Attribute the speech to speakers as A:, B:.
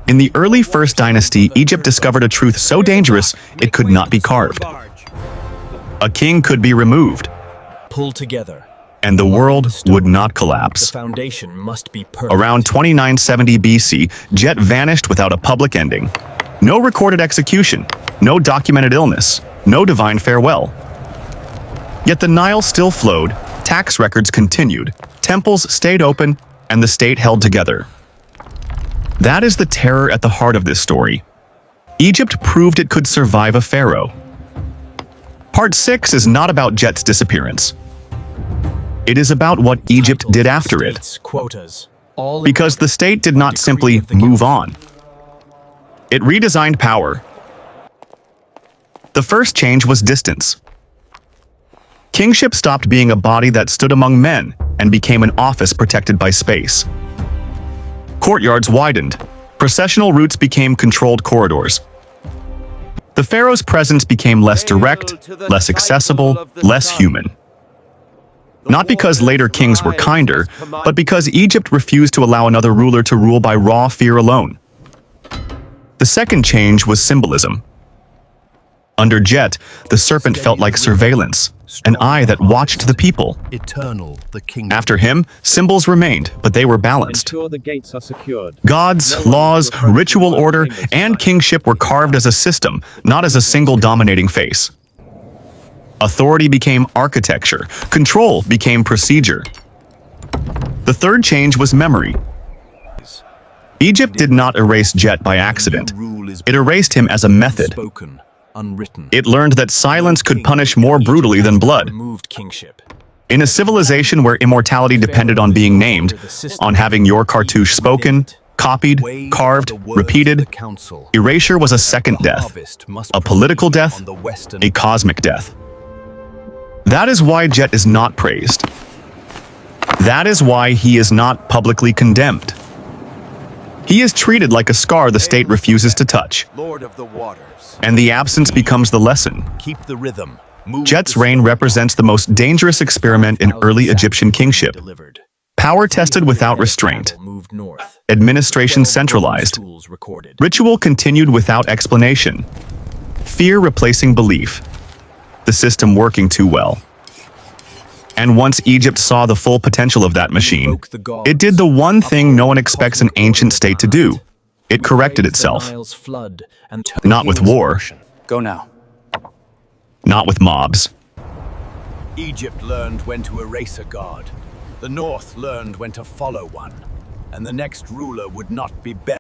A: In the early First Dynasty, Egypt discovered a truth so dangerous it could not be carved. A king could be removed,
B: Pull together.
A: and the world would not collapse.
B: The foundation must be perfect.
A: Around 2970 BC, Jet vanished without a public ending. No recorded execution, no documented illness, no divine farewell. Yet the Nile still flowed, tax records continued, temples stayed open, and the state held together. That is the terror at the heart of this story. Egypt proved it could survive a pharaoh. Part 6 is not about Jet's disappearance. It is about what Egypt did after it.
B: Quotas.
A: Because the state did not simply move on. It redesigned power. The first change was distance. Kingship stopped being a body that stood among men and became an office protected by space. Courtyards widened. Processional routes became controlled corridors. The pharaoh's presence became less direct, less accessible, less human. Not because later kings were kinder, but because Egypt refused to allow another ruler to rule by raw fear alone. The second change was symbolism. Under Jet, the serpent felt like surveillance, an eye that watched the people.
C: Eternal, the kingdom.
A: After him, symbols remained, but they were balanced.
D: Ensure the gates are secured.
A: Gods, laws, ritual order, and kingship were carved as a system, not as a single dominating face. Authority became architecture. Control became procedure. The third change was memory. Egypt did not erase Jet by accident. It erased him as a method.
B: Spoken, unwritten.
A: It learned that silence could punish more brutally than blood.
B: Removed kingship.
A: In a civilization where immortality depended on being named, on having your cartouche spoken, copied, carved, repeated, erasure was a second death, a political death, a cosmic death. That is why Jet is not praised. That is why he is not publicly condemned. He is treated like a scar the state refuses to touch,
C: Lord of the waters.
A: and the absence becomes the lesson.
C: Keep the rhythm. Move
A: Jet's
C: the
A: reign represents the most dangerous experiment in early Egyptian kingship.
B: Delivered.
A: Power tested without restraint,
B: Moved north.
A: administration centralized,
B: Tools recorded.
A: ritual continued without explanation, fear replacing belief, the system working too well. And once Egypt saw the full potential of that machine, it did the one thing no one expects an ancient state to do. It corrected itself. Not with war,
E: Go now.
A: not with mobs.
C: Egypt learned when to erase a god. The North learned when to follow one. And the next ruler would not be better.